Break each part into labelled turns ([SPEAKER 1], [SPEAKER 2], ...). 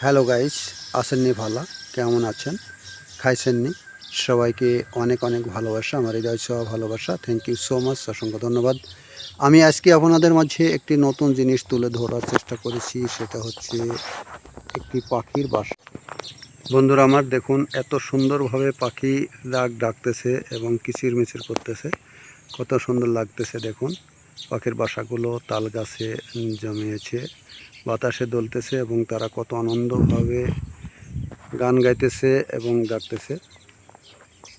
[SPEAKER 1] Hello guys, আসেননি ভালো? কেমন আছেন? খাইছেননি? সবাইকে অনেক অনেক ভালোবাসা, আমার হৃদয় ছোঁয়া ভালোবাসা। থ্যাংক ইউ সো মাচ, অসংখ্য ধন্যবাদ। আমি আজকে আপনাদের মাঝে একটি নতুন জিনিস তুলে ধরার চেষ্টা করেছি, সেটা হচ্ছে একটি পাখির বাসা। বন্ধুরা আমার দেখুন, এত সুন্দরভাবে পাখি ডাকতেছে এবং কিচিরমিচির করতেছে, কত সুন্দর লাগতেছে। দেখুন পাখির বাসাগুলো তাল গাছে জমিয়েছে, বাতাসে দোলতেছে এবং তারা কত আনন্দভাবে গান গাইতেছে এবং ডাকতেছে।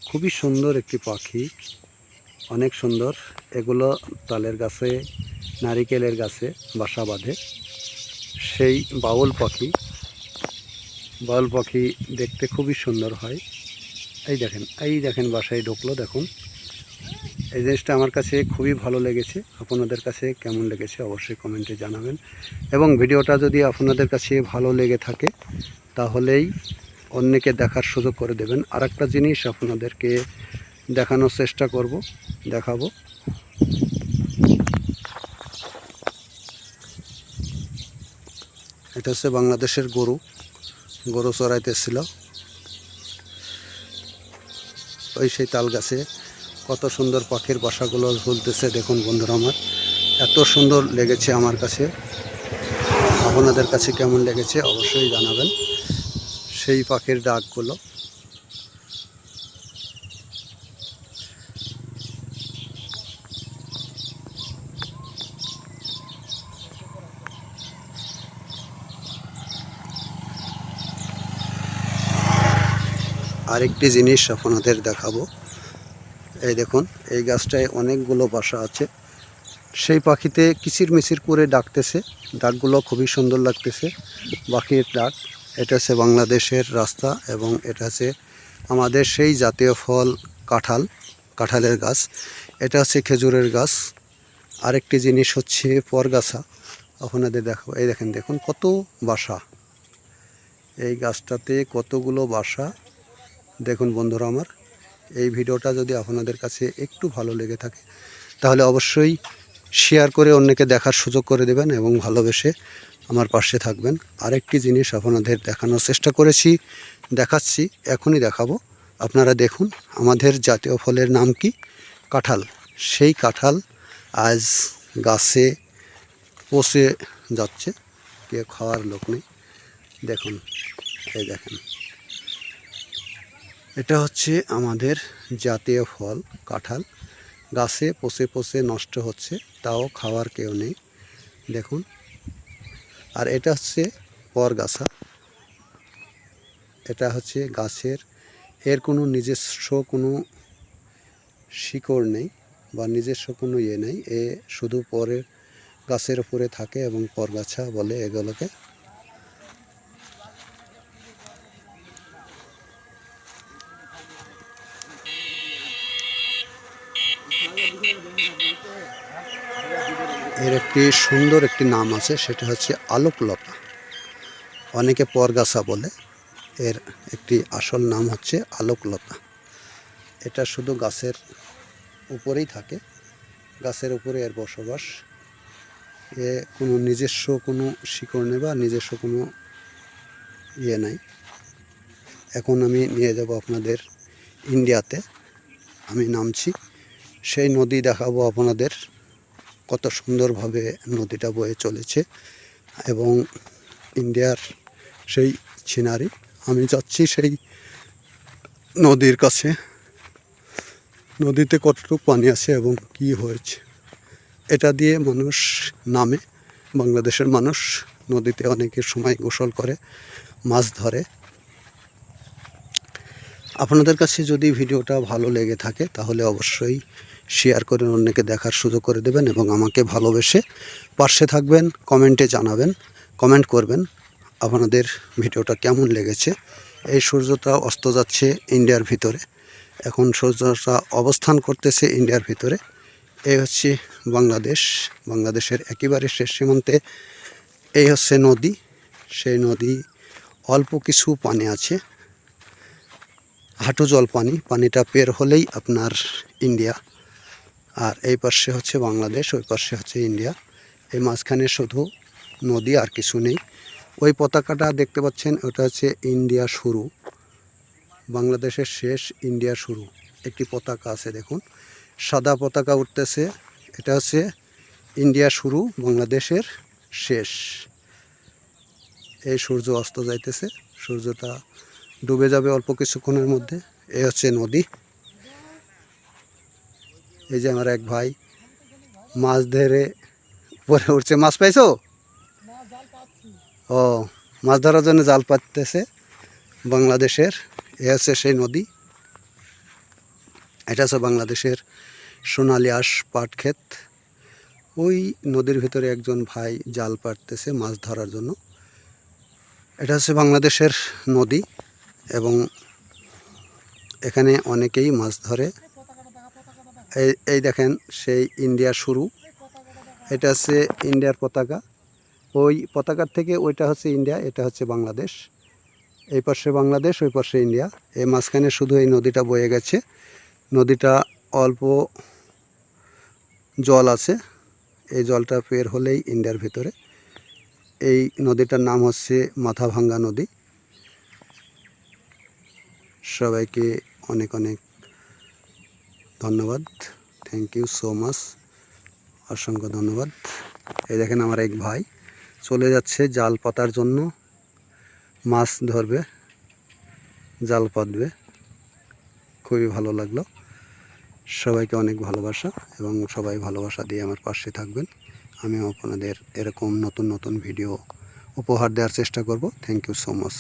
[SPEAKER 1] খুবই সুন্দর একটি পাখি, অনেক সুন্দর। এগুলো তালের গাছে, নারিকেলের গাছে বাসা বাঁধে। সেই বাউল পাখি দেখতে খুবই সুন্দর হয়। এই দেখেন বাসায় ঢুকলো। দেখুন, এই জিনিসটা আমার কাছে খুবই ভালো লেগেছে। আপনাদের কাছে কেমন লেগেছে অবশ্যই কমেন্টে জানাবেন, এবং ভিডিওটা যদি আপনাদের কাছে ভালো লেগে থাকে তাহলেই অন্যকে দেখার সুযোগ করে দেবেন। আর একটা জিনিস আপনাদেরকে দেখানোর চেষ্টা দেখাবো। এটা হচ্ছে বাংলাদেশের গরু চড়াইতেছিল ওই সেই তাল গাছে। কত সুন্দর পাখির বাসাগুলো ঝুলতেছে দেখুন বন্ধুরা আমার, এত সুন্দর লেগেছে আমার কাছে। আপনাদের কাছে কেমন লেগেছে অবশ্যই জানাবেন সেই পাখির ডাকগুলো। আরেকটি জিনিস আপনাদের দেখাবো। এই দেখুন, এই গাছটায় অনেকগুলো বাসা আছে। সেই পাখিতে কিচিরমিচির করে ডাকতেছে, ডাকগুলো খুবই সুন্দর লাগতেছে। পাখির ডাক। এটা হচ্ছে বাংলাদেশের রাস্তা এবং এটা হচ্ছে আমাদের সেই জাতীয় ফল কাঁঠালের গাছ। এটা হচ্ছে খেজুরের গাছ। আরেকটি জিনিস হচ্ছে পরগাছা, আপনাদের দেখাবো। এই দেখুন কত বাসা, এই গাছটাতে কতগুলো বাসা। দেখুন বন্ধুরা আমার, এই ভিডিওটা যদি আপনাদের কাছে একটু ভালো লেগে থাকে তাহলে অবশ্যই শেয়ার করে অন্যকে দেখার সুযোগ করে দেবেন এবং ভালোবেসে আমার পাশে থাকবেন। আরেকটি জিনিস আপনাদের দেখানোর চেষ্টা দেখাচ্ছি, এখনই দেখাবো। আপনারা দেখুন, আমাদের জাতীয় ফলের নাম কি? কাঁঠাল। সেই কাঁঠাল আজ গাছে পচে যাচ্ছে, কেউ খাওয়ার লোক নেই। দেখুন, দেখেন, এটা হচ্ছে আমাদের জাতীয় ফল কাঁঠাল, গাছে পচে পচে নষ্ট হচ্ছে, তাও খাওয়ার কেউ নেই। দেখুন, আর এটা হচ্ছে পরগাছা। এটা হচ্ছে গাছের, এর কোনো নিজস্ব কোনো শিকড় নেই বা নিজস্ব কোনো নেই, এ শুধু পরের গাছের উপরে থাকে এবং পরগাছা বলে এগুলোকে। এর একটি সুন্দর একটি নাম আছে, সেটা হচ্ছে আলোকলতা, অনেকে পরগাছা বলে। এর একটি আসল নাম হচ্ছে আলোকলতা। এটা শুধু গাছের উপরেই থাকে, গাছের উপরে এর বসবাস। এ কোনো নিজস্ব কোনো শিকড় নেই বা নিজস্ব কোনো নাই। এখন আমি নিয়ে যাব আপনাদের ইন্ডিয়াতে। আমি নামছি, সেই নদী দেখাবো আপনাদের, কত সুন্দরভাবে নদীটা বয়ে চলেছে এবং ইন্ডিয়ার সেই সিনারি। আমি যাচ্ছি সেই নদীর কাছে, নদীতে কতটুকু পানি আছে এবং কি হয়েছে। এটা দিয়ে মানুষ নামে, বাংলাদেশের মানুষ নদীতে অনেকের সময় গোসল করে, মাছ ধরে। আপনাদের কাছে যদি ভিডিওটা ভালো লেগে থাকে তাহলে অবশ্যই শেয়ার করে অন্যকে দেখার সুযোগ করে দেবেন এবং আমাকে ভালোবেসে পাশে থাকবেন। কমেন্টে জানাবেন, কমেন্ট করবেন আপনাদের ভিডিওটা কেমন লেগেছে। এই সূর্যটা অস্ত যাচ্ছে ইন্ডিয়ার ভিতরে, এখন সূর্যটা অবস্থান করতেছে ইন্ডিয়ার ভিতরে। এই হচ্ছে বাংলাদেশের একেবারে শেষ সীমান্তে এই হচ্ছে নদী। সেই নদী অল্প কিছু পানি আছে, হাঁটু জল পানিটা পের হলেই আপনার ইন্ডিয়া। আর এই পাশে হচ্ছে বাংলাদেশ, ওই পাশে হচ্ছে ইন্ডিয়া। এই মাঝখানে শুধু নদী, আর কিছু নেই। ওই পতাকাটা দেখতে পাচ্ছেন, ওটা হচ্ছে ইন্ডিয়া শুরু, বাংলাদেশের শেষ, ইন্ডিয়া শুরু। একটি পতাকা আছে দেখুন, সাদা পতাকা উঠতেছে, এটা হচ্ছে ইন্ডিয়া শুরু, বাংলাদেশের শেষ। এই সূর্য অস্ত যাইতেছে, সূর্যটা ডুবে যাবে অল্প কিছুক্ষণের মধ্যে। এই হচ্ছে নদী। এই যে আমার এক ভাই মাছ ধরে উপরে উঠছে। মাছ পাইছো? ও, মাছ ধরার জন্য জাল পাততেছে বাংলাদেশের। এ হচ্ছে সেই নদী, এটা হচ্ছে বাংলাদেশের সোনালী আঁশ পাট ক্ষেত। ওই নদীর ভিতরে একজন ভাই জাল পাততেছে মাছ ধরার জন্য। এটা হচ্ছে বাংলাদেশের নদী এবং এখানে অনেকেই মাছ ধরে। এই দেখেন সেই ইন্ডিয়া শুরু, এটা হচ্ছে ইন্ডিয়ার পতাকা। ওই পতাকার থেকে ওইটা হচ্ছে ইন্ডিয়া, এটা হচ্ছে বাংলাদেশ। এই পাশে বাংলাদেশ, ওই পাশে ইন্ডিয়া। এই মাঝখানে শুধু এই নদীটা বয়ে গেছে। নদীটা অল্প জল আছে, এই জলটা পের হলেই ইন্ডিয়ার ভিতরে। এই নদীটার নাম হচ্ছে মাথাভাঙ্গা নদী। সবাইকে অনেক অনেক ধন্যবাদ, থ্যাংক ইউ সো মাচ, অসংখ্য ধন্যবাদ। এই দেখেন আমার এক ভাই চলে যাচ্ছে জাল পাতার জন্য, মাছ ধরবে, জাল পাতবে। খুবই ভালো লাগলো। সবাইকে অনেক ভালোবাসা এবং সবাই ভালোবাসা দিয়ে আমার পাশে থাকবেন। আমিও আপনাদের এরকম নতুন নতুন ভিডিও উপহার দেওয়ার চেষ্টা করব। Thank you so much.